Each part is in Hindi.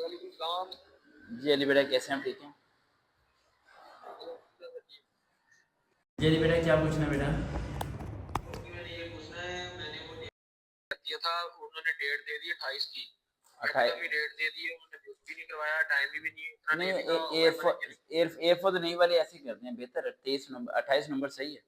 वालेकुम सलाम। जी अली बेटा, कैसे हैं? ठीक हैं जी अली बेटा, क्या पूछना है बेटा? मैंने ये पूछना है, मैंने वो कर दिया था, उन्होंने डेट दे दी 28 की, अट्ठाई एकेडमी डेट दे दी है, उन्होंने बुक भी नहीं करवाया, टाइम भी नहीं, इतना नहीं, नेवी का air verbal force engineering. Air force नहीं वाले ऐसे ही करते हैं, बेहतर है। 23 नंबर 28 नंबर सही है।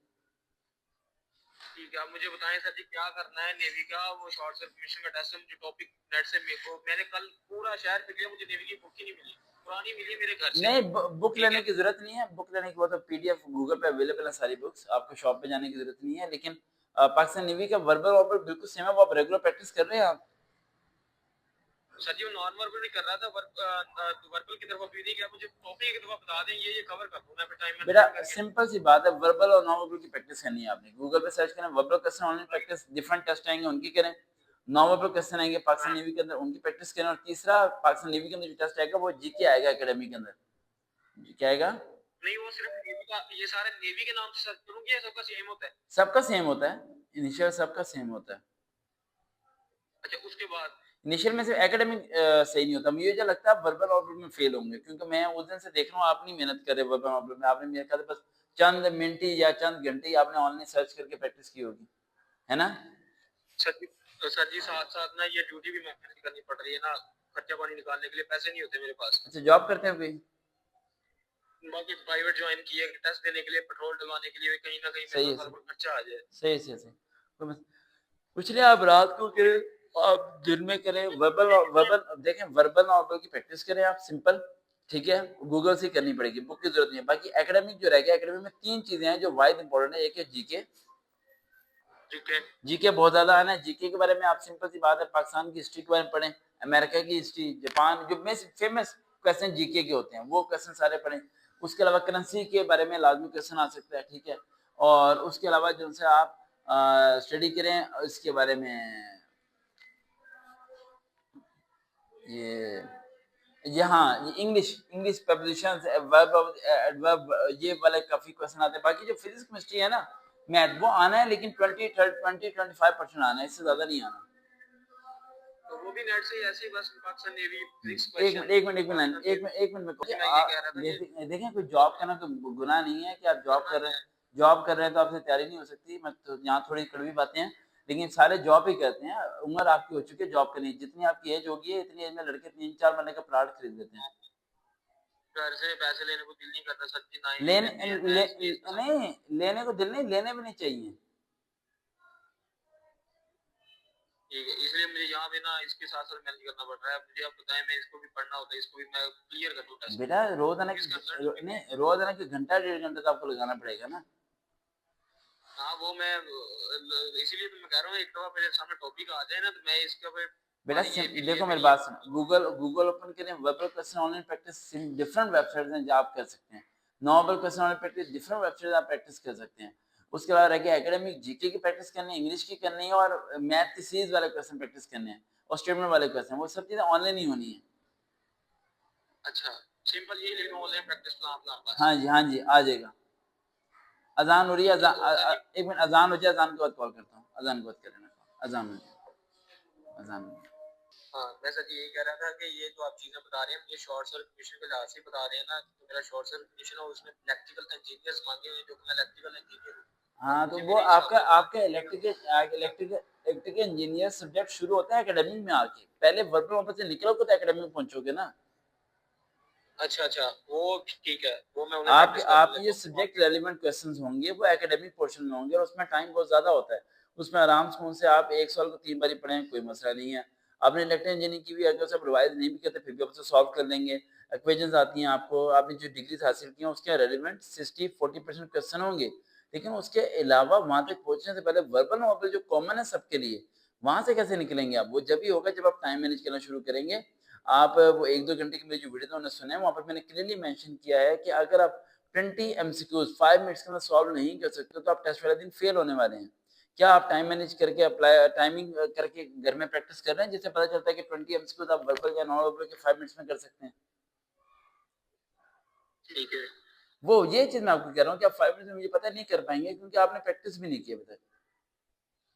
ठीक है, आप मुझे बताएं सर जी क्या करना है नेवी का, वो शॉर्ट सर्कुलेशन का टेस्ट है, मुझे टॉपिक नेट से मेरे को, मैंने कल पूरा शहर फिर लिया, मुझे नेवी की बुक ही नहीं मिली, पुरानी मिली मेरे घर से। नहीं, बुक ठीक लेने है, की जरूरत नहीं है। बुक लेने की वो तो पीडीएफ गूगल पे अवेलेबल है सारी बुक्स, आपको शॉप पे जाने की जरूरत नहीं है। लेकिन पाकिस्तान नेवी का वर्बल वर्बल बिल्कुल सेम है। वो आप रेगुलर प्रैक्टिस कर रहे हैं आप? सर जी वो नॉन वर्बल नहीं कर रहा था, वर्बल की तरफ अभी नहीं गया, मुझे टॉपिक की तरफ बता दें, ये कवर कर दूं मैं फिर टाइम बेटा मैनेजमेंट करके। सिंपल सी बात है, वर्बल और नॉन वर्बल की प्रैक्टिस करनी है आपने। गूगल पे सर्च करें verbal question online practice, different test आएंगे उनकी करें। नॉन वर्बल क्वेश्चन आएंगे पाकिस्तान हाँ, नेवी के अंदर, उनकी प्रैक्टिस करें। और तीसरा, पाकिस्तान नेवी के अंदर जो टेस्ट आएगा वो जीके आएगा एकेडमी के अंदर। क्या आएगा? नहीं वो सिर्फ नेवी का, ये सारे नेवी के नाम से सर्च करूंगी या सबका सेम होता है? सबका सेम होता है, इनिशियल सबका सेम होता है। अच्छा उसके बाद। इनिशियल में सिर्फ एकेडमिक सही नहीं होता। मुझे जो लगता है आप वर्बल ऑर्डर में फेल होंगे, क्योंकि मैं उस दिन से देख रहा हूँ आप नहीं मेहनत कर रहे वर्बल ऑर्डर में। आपने मेरे ख्याल से बस चंद मिनट ही या चंद घंटे ही आपने ऑनलाइन सर्च करके प्रैक्टिस की होगी, है ना? सर जी साथ साथ ना ये ड्यूटी भी मैनेज करनी पड़ रही है ना, खर्चा पानी निकालने के लिए पैसे नहीं होते मेरे पास। अच्छा, जॉब करते हैं कोई? बाकी प्राइवेट ज्वाइन किए टेस्ट देने के लिए, पेट्रोल डलवाने के लिए, कहीं ना कहीं मेरे सही है, पास हर सही कोई खर्चा आ जाए। सही सही सही। तो बस कुछ नहीं, आप रात को करें, आप दिन में करें। वर्बल वर्बल देखें, वर्बल ऑर्डर की प्रैक्टिस करें आप, सिंपल। ठीक है, गूगल से करनी पड़ेगी, बुक की जरूरत नहीं है। बाकी एकेडमिक जो रह गया, एकेडमिक में तीन चीजें हैं जो वाइड इंपॉर्टेंट है। एक है जीके। ठीक है। जीके बहुत ज्यादा आना है। जीके के बारे में आप सिंपल सी बात है, पाकिस्तान की हिस्ट्री के बारे में पढ़ें, अमेरिका की हिस्ट्री, जापान, जो फेमस क्वेश्चन जीके के होते हैं वो क्वेश्चन सारे पढ़ें। उसके अलावा करेंसी के बारे में लाजमी क्वेश्चन आ सकता है, ठीक है। और उसके अलावा जो से आप स्टडी करें इसके बारे में, ये हाँ, ये English English propositions, verb, adverb, ये वाले काफी क्वेश्चन आते हैं। बाकी जो फिजिक्स केमिस्ट्री है ना, मैथ, वो आना है, लेकिन 20-25% आना है, इससे ज्यादा नहीं आना। तो वो भी नेट से ही ऐसे ही बस पाकिस्तान नेवी फिजिक्स एक मिनट क्वेश्चन, एक मिनट एक मिनट पाकिस्तान एक नेवी। मिनट एक मिनट में कहूँ, मैं ये कह रहा था कि देखें कोई जॉब करना कोई गुनाह नहीं है कि आप जॉब करना कर रहे है। हैं। जॉब कर रहे हैं तो आपसे तैयारी नहीं हो सकती। मैं तो यहाँ थोड़ी कड़वी बातें हैं, लेकिन सारे जॉब ही करते हैं। उम्र आपकी हो चुकी है जॉब करने की, जितनी आपकी एज होगी है इतनी एज में लड़के 3-4 महीने का प्लाट खरीद लेते हैं। घर से पैसे लेने को दिल नहीं करता सर जी, ना ही वो लेने देते हैं, मैं इसलिए इसका सब। नहीं, लेने को दिल नहीं, लेने भी नहीं चाहिए। ठीक है, इसलिए मुझे यहाँ पे ना इसके साथ साथ मैनेज करना पड़ रहा है। मुझे आप बताएं, मैं इसको भी पढ़ना होता है, इसको भी मैं क्लियर कर दूं टेस्ट। बेटा रोजाना क्योंकि इसका रिजल्ट नहीं, रोजाना की घंटा 1.5 घंटा तो आपको लगाना पड़ेगा ना। हाँ वो मैं इसीलिए तो मैं कह रहा हूँ, एक दफा मेरे सामने टॉपिक आ जाए ना तो मैं इसके ऊपर बेटा हमारी ये फिर ये देखो मेरी मेरी ये बात सुनो, गूगल गूगल ओपन करें, verbal question online practice different websites हैं जहाँ आप कर सकते हैं। Normal question online practice different website आप प्रैक्टिस कर सकते हैं। उसके बाद रह गया एकेडमिक, जीके की प्रैक्टिस करनी है, इंग्लिश की करनी है, और मैथ की सीरीज वाले क्वेश्चन प्रैक्टिस करने हैं, और स्टेटमेंट वाले क्वेश्चन, वो सब चीजें ऑनलाइन ही होनी है। अच्छा सिंपल यही लिख रहा हूँ, ऑनलाइन प्रैक्टिस प्लान अपना बस। हाँ जी, हाँ जी, आ जाएगा। अजान हो रही है, तो सर जी एक मिनट, अजान हो जाए, अजान के बाद कॉल करता हूँ। अजान के बाद कर लेना, अजान हो जाए, अजान हो जाए। हाँ, मैं सर जी यही कह रहा था कि ये जो आप चीजें बता रहे हैं, मुझे शॉर्ट सर्किट के लिहाज से बता रहे हैं ना, तो मेरा शॉर्ट सर्किट है उसमें इलेक्ट्रिकल इंजीनियर्स मांगे हुए हैं, जो कि मैं इलेक्ट्रिकल इंजीनियर हूँ। हाँ, तो मुझे वो मेरे हिसाब आपका से वो आपका इलेक्ट्रिकल इंजीनियर सब्जेक्ट शुरू होता है एकेडमिक में आके। पहले वर्बल वहां से निकलोगे तो एकेडमिक में पहुंचोगे ना। अच्छा अच्छा, वो ठीक है, वो मैं उन्हें प्रैक्टिस कर आपके लेता जो हूँ। सब्जेक्ट रेलेवेंट क्वेश्चंस होंगे वो एकेडमिक पोर्शन में होंगे, और उसमें टाइम बहुत ज्यादा होता है। उसमें आराम से आप एक साल को 3 बार पढ़ें, कोई मसला नहीं है। आपने इलेक्ट्रिकल इंजीनियरिंग की भी, अगर सब रिवाइज नहीं भी करते फिर भी आप उसे सॉल्व कर लेंगे। इक्वेशंस आती हैं आपको, आपने जो डिग्री हासिल की है उसके रेलेवेंट 60-40% क्वेश्चन होंगे। लेकिन उसके अलावा वहां तक पहुंचने से पहले वर्बल नॉलेज जो कॉमन है सबके लिए, वहां से कैसे निकलेंगे आप? वो जब ही होगा जब आप टाइम मैनेज करना शुरू करेंगे। आप वो 1-2 घंटे की मेरी जो वीडियो उन्होंने सुने, वहां पर मैंने क्लियरली मेंशन किया है कि अगर आप 20 MCQs 5 मिनट्स के अंदर सॉल्व नहीं कर सकते तो आप टेस्ट वाले दिन फेल होने वाले हैं। क्या आप टाइम मैनेज करके अप्लाई टाइमिंग करके घर में प्रैक्टिस कर रहे हैं, जिससे पता चलता है कि 20 MCQs आप वर्बल या नॉन वर्बल के 5 मिनट्स में कर सकते हैं? ठीक है। वो ये चीज मैं आपको कह रहा हूँ कि आप 5 मिनट्स में मुझे पता नहीं कर पाएंगे, क्योंकि आपने प्रैक्टिस भी नहीं की अभी तक।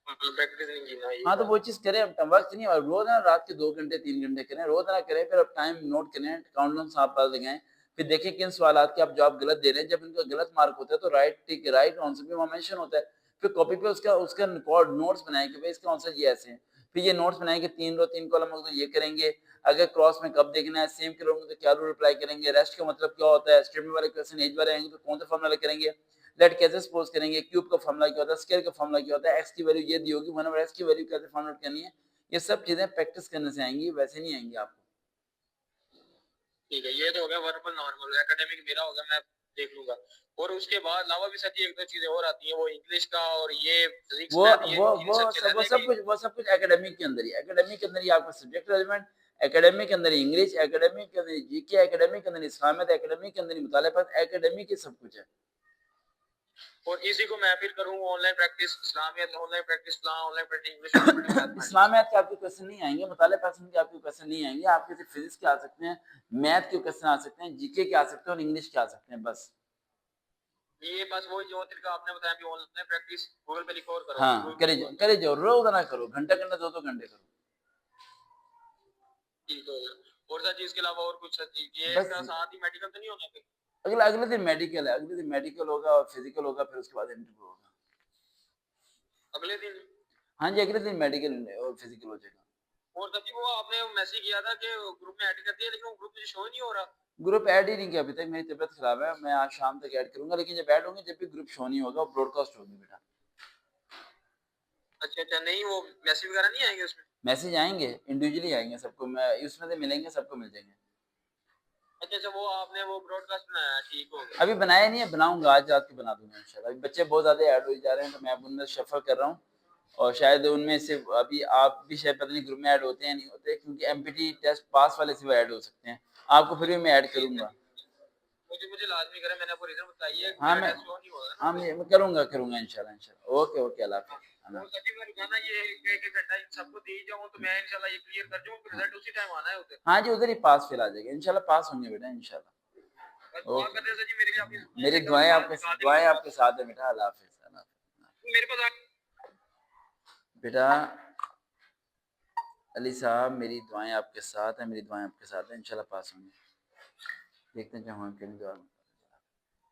प्रैक्टिस नहीं की ना, ये हाँ, तो बात। वो चीज़ करें, अब वक़्त नहीं, और रोज़ ना रात के 2 घंटे 3 घंटे करें, रोज़ ना करें, फिर आप टाइम नोट करें, काउंटडाउन आप पास लगाएँ, फिर देखें किन सवालात के आप जवाब गलत दे रहे हैं, जब इनका गलत मार्क होता है तो राइट टिक राइट आंसर भी वहाँ मेंशन होता है। फिर कॉपी पे उसका उसका रिकॉर्ड नोट्स बनाएँ कि भई इसका आंसर ये ऐसे है। फिर ये नोट्स बनाएँ कि 3 रो 3 कॉलम होगा तो ये करेंगे, अगर क्रॉस में कब देखना है, सेम के होंगे तो क्या रूल अप्लाई करेंगे, रेस्ट का मतलब क्या होता है, स्टेटमेंट वाले क्वेश्चन एज वाले आएँगे तो कौन सा फॉर्मूला करेंगे, लेट कैसे सपोज़ करेंगे, क्यूब का फॉर्मूला क्या होता है, स्क्वायर का फॉर्मूला क्या होता है, एक्स की वैल्यू ये दी होगी, 1 ओवर एक्स की वैल्यू कैसे फाइंड आउट करनी है। ये सब चीज़ें प्रैक्टिस करने से आएँगी, वैसे नहीं आएँगी आपको। ठीक है, ये तो हो गया वर्बल नॉर्मल, एकेडमिक मेरा हो गया, मैं देख लूँगा। और उसके बाद अलावा भी सर जी 1-2 चीज़ें और आती हैं, वो इंग्लिश का और ये फिज़िक्स, वो मैथ, ये वो इन सब वो के सब वो रहने सब की। कुछ वो सब कुछ एकेडमिक के अंदर ही, एकेडमिक के अंदर ही आपका सब्जेक्ट रेलेवेंट, एकेडमिक के अंदर ही इंग्लिश, एकेडमिक के अंदर ही जीके, एकेडमिक के अंदर ही इस्लामियत, एकेडमिक के अंदर ही मुताले पास, एकेडमिक ही सब कुछ है। और इसी को मैं फिर करूँ online practice Islamiat, online practice फलाँ, online practice English, online practice mathematics. Islamiat के आपके क्वेश्चन नहीं आएँगे, मुताले पैटर्न के आपके क्वेश्चन नहीं आएँगे, आपके सिर्फ फिज़िक्स के आ सकते हैं, मैथ के क्वेश्चन आ सकते हैं, जीके के आ सकते हैं और इंग्लिश के आ सकते हैं बस। ये बस वही जो तरीका आपने बताया अभी, ऑनलाइन प्रैक्टिस गूगल पे लिखो और करो, हाँ, गूगल पे लिखो और करो। करे जाओ, रोज़ ना करो, घंटा-घंटा 2-2 घंटे करो। ठीक हो गया। और सर जी इसके अलावा और कुछ सर जी, ये बस इसका साथ ही मेडिकल तो नहीं होना फिर? अगले दिन मेडिकल है, अगले दिन मेडिकल होगा और फिज़िकल होगा, फिर उसके बाद इंटरव्यू होगा। अगले दिन? हाँ जी, अगले दिन मेडिकल और फिज़िकल हो जाएगा। और सर जी वो आपने मैसेज किया था कि ग्रुप में ऐड कर दिया, लेकिन वो ग्रुप मुझे शो ही नहीं हो रहा। ग्रुप ऐड ही नहीं किया अभी तक, मेरी तबीयत खराब है, मैं आज शाम तक ऐड करूँगा, लेकिन जब ऐड होंगे जब भी ग्रुप शो नहीं होगा, वो ब्रॉडकास्ट होगी बेटा। अच्छा, अच्छा, नहीं वो मैसेज वगैरह नहीं आएँगे उसमें? मैसेज आएँगे, इंडिविजुअली आएँगे सबको, मैं उसमें से मिलेंगे, सबको मिल जाएँगे। अच्छा, अच्छा, वो आपने वो ब्रॉडकास्ट बनाया है, ठीक हो गया। अभी बनाया नहीं है, बनाऊँगा, आज रात को बना दूँगा इंशाल्लाह। अभी बच्चे बहुत ज़्यादा ऐड होई जा रहे हैं, तो मैं अब उनमें शफ़ल कर रहा हूँ और शायद उनमें से अभी आप भी शायद पता नहीं ग्रुप में ऐड होते हैं या नहीं होते, क्योंकि एमपीटी टेस्ट पास वाले से वो ऐड हो सकते हैं। आपको फिर भी मैं ऐड ठीक है, करूँगा। ठीक है। मुझे मुझे लाज़मी करें, मैंने आपको रीज़न बताई है कि हाँ, मेरा मैं टेस्ट शो नहीं हो रहा ना हाँ, फिर। मैं करूँगा इंशाल्लाह। ओके, ओके, अल्लाह हाँ, हाफ़िज़। अल्लाह और सर जी मैं रोज़ाना ये 1-1 घंटा इन सबको दे ही जाऊँ, तो मैं इंशाल्लाह ये क्लियर कर जाऊँ, फिर हाँ। रिज़ल्ट उसी टाइम आना है उधर। हाँ जी, उधर ही पास फ़ेल आ जाएगा। इंशाल्लाह पास होंगे बेटा बस इंशाल्लाह। दुआ ओके। कर दें सर जी मेरे लिए, अपनी ज़ुबान मेरी से कभी बात निकाल दें दुआएँ मेरे आपके पास। साथ है बेटा। अल्लाह हाफ़िज़, अल्लाह हाफ़िज़। मेरे पास आ बेटा अली साहब, मेरी दुआएँ आपके साथ हैं, मेरी दुआएँ आपके साथ हैं, इंशाल्लाह पास होंगे। देखते हैं जो हम करेंगे दुआ में।